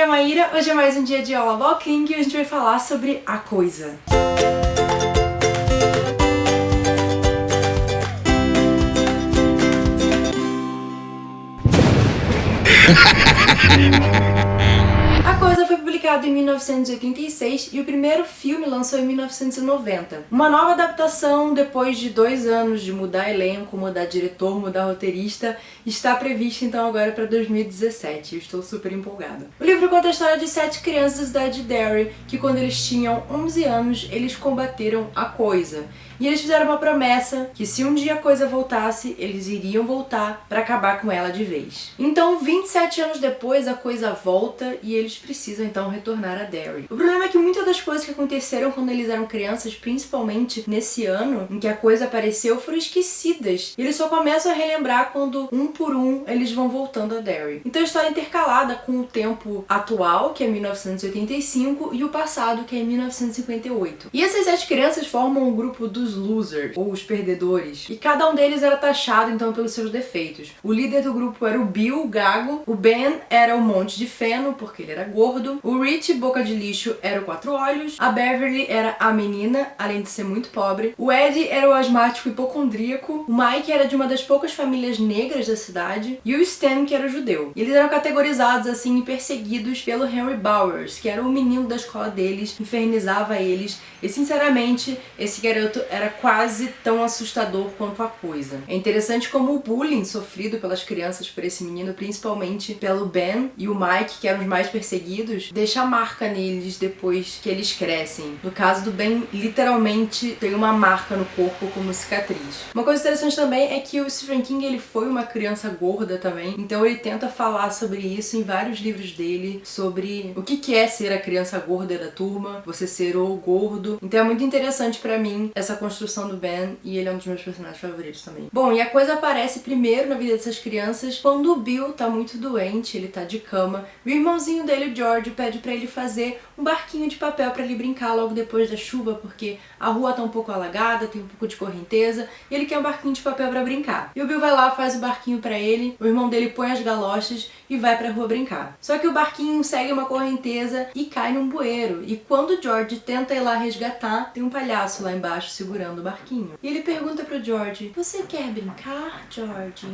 é a Maíra, hoje é mais um dia de aula Walking e a gente vai falar sobre A Coisa. A Coisa foi publicado em 1986 e o primeiro filme lançou em 1990. Uma nova adaptação, depois de 2 anos de mudar elenco, mudar diretor, mudar roteirista, está prevista então agora para 2017. Eu estou super empolgada. O livro conta a história de 7 crianças da cidade de Derry, que quando eles tinham 11 anos, eles combateram a Coisa. E eles fizeram uma promessa que se um dia a Coisa voltasse, eles iriam voltar para acabar com ela de vez. Então, 27 anos depois, a Coisa volta e eles precisam então retornar a Derry. O problema é que muitas das coisas que aconteceram quando eles eram crianças, principalmente nesse ano em que a Coisa apareceu, foram esquecidas. E eles só começam a relembrar quando, um por um, eles vão voltando a Derry. Então a história é intercalada com o tempo atual, que é 1985, e o passado, que é 1958. E essas 7 crianças formam o grupo dos losers, ou os perdedores. E cada um deles era taxado, então, pelos seus defeitos. O líder do grupo era o Bill, o gago. O Ben era o monte de feno, porque ele era gordo. O Rich, boca de lixo, era o 4 olhos. A Beverly era a menina, além de ser muito pobre. O Ed era o asmático hipocondríaco. O Mike era de uma das poucas famílias negras da cidade. E o Stan, que era o judeu. E eles eram categorizados, assim, e perseguidos pelo Henry Bowers, que era o menino da escola deles, infernizava eles. E, sinceramente, esse garoto era quase tão assustador quanto a Coisa. É interessante como o bullying sofrido pelas crianças por esse menino, principalmente pelo Ben e o Mike, que eram os mais perseguidos, deixa marca neles depois que eles crescem. No caso do Ben, literalmente tem uma marca no corpo como cicatriz. Uma coisa interessante também é que o Stephen King, ele foi uma criança gorda também, então ele tenta falar sobre isso em vários livros dele, sobre o que é ser a criança gorda da turma, você ser o gordo. Então é muito interessante pra mim essa construção do Ben, e ele é um dos meus personagens favoritos também. Bom, e a Coisa aparece primeiro na vida dessas crianças quando o Bill tá muito doente, ele tá de cama. O irmãozinho dele, o George, pede pra ele fazer um barquinho de papel pra ele brincar logo depois da chuva, porque a rua tá um pouco alagada, tem um pouco de correnteza, e ele quer um barquinho de papel pra brincar. E o Bill vai lá, faz o barquinho pra ele, o irmão dele põe as galochas e vai pra rua brincar. Só que o barquinho segue uma correnteza e cai num bueiro, e quando o George tenta ir lá resgatar, tem um palhaço lá embaixo segurando o barquinho. E ele pergunta pro George: "Você quer brincar, George?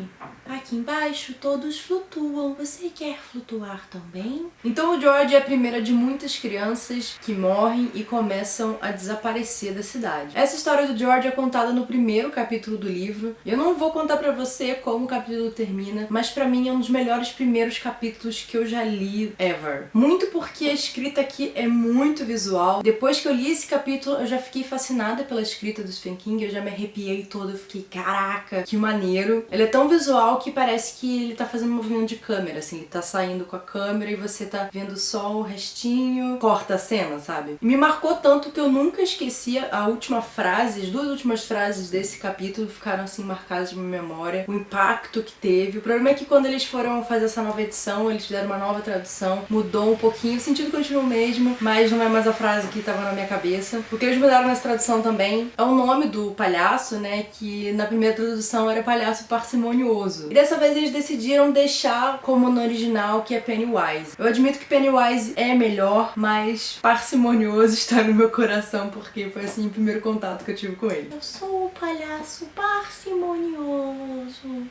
Aqui embaixo todos flutuam. Você quer flutuar também?" Então o George é a primeira de muitas crianças que morrem e começam a desaparecer da cidade. Essa história do George é contada no primeiro capítulo do livro. Eu não vou contar pra você como o capítulo termina, mas pra mim é um dos melhores primeiros capítulos que eu já li ever. Muito porque a escrita aqui é muito visual. Depois que eu li esse capítulo, eu já fiquei fascinada pela escrita do Stephen King, eu já me arrepiei toda, eu fiquei, caraca, que maneiro. Ele é tão visual que parece que ele tá fazendo um movimento de câmera, assim, ele tá saindo com a câmera e você tá vendo só o restinho, corta a cena, sabe? E me marcou tanto que eu nunca esqueci a última frase, as 2 últimas frases desse capítulo ficaram, assim, marcadas na minha memória, o impacto que teve. O problema é que quando eles foram fazer essa nova edição, eles fizeram uma nova tradução, mudou um pouquinho, o sentido continua o mesmo, mas não é mais a frase que tava na minha cabeça. O que eles mudaram nessa tradução também é o nome do palhaço, né, que na primeira tradução era palhaço parcimonioso. E dessa vez eles decidiram deixar como no original, que é Pennywise. Eu admito que Pennywise é melhor, mas parcimonioso está no meu coração, porque foi assim o primeiro contato que eu tive com ele. Eu sou o palhaço parcimonioso.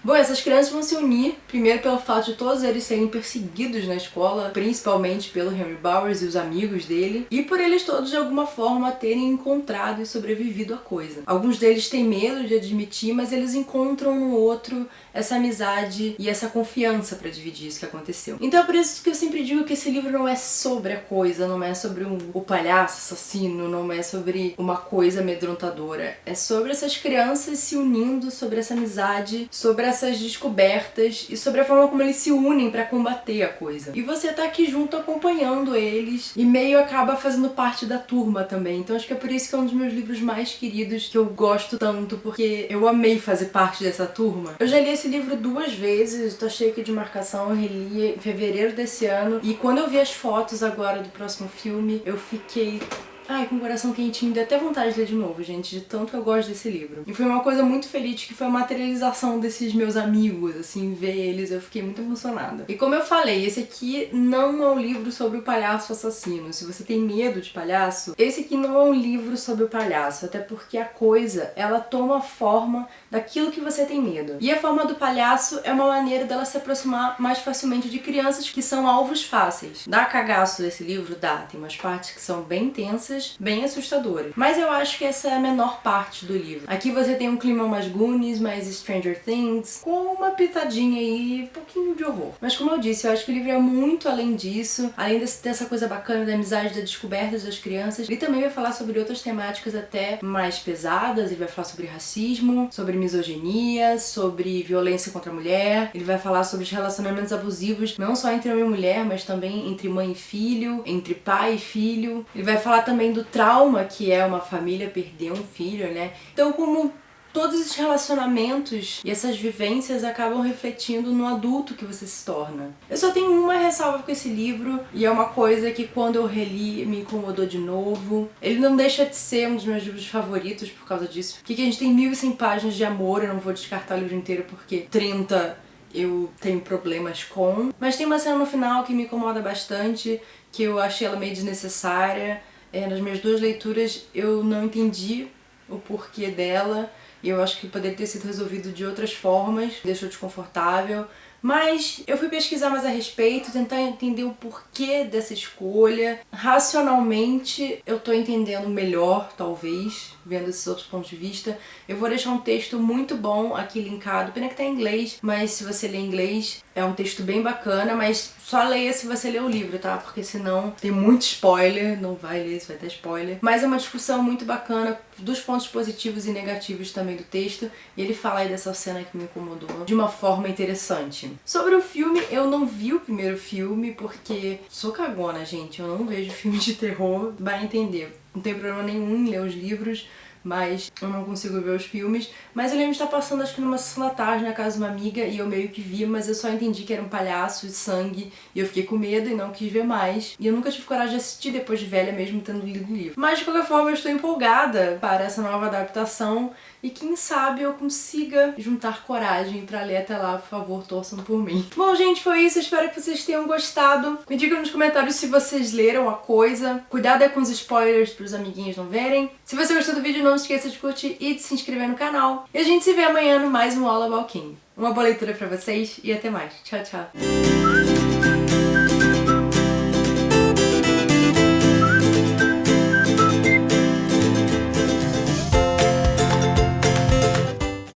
Bom, essas crianças vão se unir, primeiro pelo fato de todos eles serem perseguidos na escola, principalmente pelo Henry Bowers e os amigos dele, e por eles todos de alguma forma terem encontrado e sobrevivido à Coisa. Alguns deles têm medo de admitir, mas eles encontram no outro essa amizade e essa confiança pra dividir isso que aconteceu. Então é por isso que eu sempre digo que esse livro não é sobre a Coisa, não é sobre o palhaço assassino, não é sobre uma coisa amedrontadora. É sobre essas crianças se unindo, sobre essa amizade, sobre essas descobertas e sobre a forma como eles se unem pra combater a Coisa. E você tá aqui junto acompanhando eles e meio acaba fazendo parte da turma também. Então acho que é por isso que é um dos meus livros mais queridos, que eu gosto tanto, porque eu amei fazer parte dessa turma. Eu já li esse livro 2 vezes, tô cheia aqui de marcação, eu reli em fevereiro desse ano, e quando eu vi as fotos agora do próximo filme, eu fiquei Ai, com o coração quentinho, deu até vontade de ler de novo, gente, de tanto que eu gosto desse livro. E foi uma coisa muito feliz, que foi a materialização desses meus amigos, assim, ver eles, eu fiquei muito emocionada. E como eu falei, esse aqui não é um livro sobre o palhaço assassino. Se você tem medo de palhaço, esse aqui não é um livro sobre o palhaço, até porque a coisa, ela toma forma daquilo que você tem medo. E a forma do palhaço é uma maneira dela se aproximar mais facilmente de crianças que são alvos fáceis. Dá cagaço desse livro? Dá. Tem umas partes que são bem tensas, bem assustadoras. Mas eu acho que essa é a menor parte do livro. Aqui você tem um clima mais Goonies, mais Stranger Things, com uma pitadinha aí, um pouquinho de horror. Mas como eu disse, eu acho que o livro é muito além disso, além dessa coisa bacana da amizade, da descoberta das crianças. Ele também vai falar sobre outras temáticas até mais pesadas. Ele vai falar sobre racismo, sobre misoginia, sobre violência contra a mulher. Ele vai falar sobre os relacionamentos abusivos, não só entre homem e mulher, mas também entre mãe e filho, entre pai e filho. Ele vai falar também do trauma que é uma família perder um filho, né? Então, como todos esses relacionamentos e essas vivências acabam refletindo no adulto que você se torna. Eu só tenho uma ressalva com esse livro, e é uma coisa que quando eu reli me incomodou de novo. Ele não deixa de ser um dos meus livros favoritos por causa disso. Porque a gente tem 1.100 páginas de amor, eu não vou descartar o livro inteiro porque 30 eu tenho problemas com. Mas tem uma cena no final que me incomoda bastante, que eu achei ela meio desnecessária. Nas minhas 2 leituras eu não entendi o porquê dela. Eu acho que poderia ter sido resolvido de outras formas, deixou desconfortável. Mas eu fui pesquisar mais a respeito, tentar entender o porquê dessa escolha. Racionalmente, eu tô entendendo melhor, talvez, vendo esses outros pontos de vista. Eu vou deixar um texto muito bom aqui linkado, pena que tá em inglês, mas se você ler inglês, é um texto bem bacana, mas só leia se você ler o livro, tá? Porque senão tem muito spoiler, não vai ler se vai ter spoiler. Mas é uma discussão muito bacana dos pontos positivos e negativos também do texto, e ele fala aí dessa cena que me incomodou de uma forma interessante. Sobre o filme, eu não vi o primeiro filme porque sou cagona, gente, eu não vejo filme de terror, vai entender. Não tem problema nenhum em ler os livros, mas eu não consigo ver os filmes. Mas eu lembro de estar passando, acho que numa sessão da tarde na casa de uma amiga, e eu meio que vi, mas eu só entendi que era um palhaço e sangue, e eu fiquei com medo e não quis ver mais. E eu nunca tive coragem de assistir depois de velha, mesmo tendo lido o livro. Mas de qualquer forma eu estou empolgada para essa nova adaptação, e quem sabe eu consiga juntar coragem pra ler até lá. Por favor, torçam por mim. Bom, gente, foi isso. Eu espero que vocês tenham gostado. Me digam nos comentários se vocês leram a coisa. Cuidado é com os spoilers pros amiguinhos não verem. Se você gostou do vídeo, não esqueça de curtir e de se inscrever no canal. E a gente se vê amanhã no mais um All About King. Uma boa leitura pra vocês e até mais. Tchau, tchau.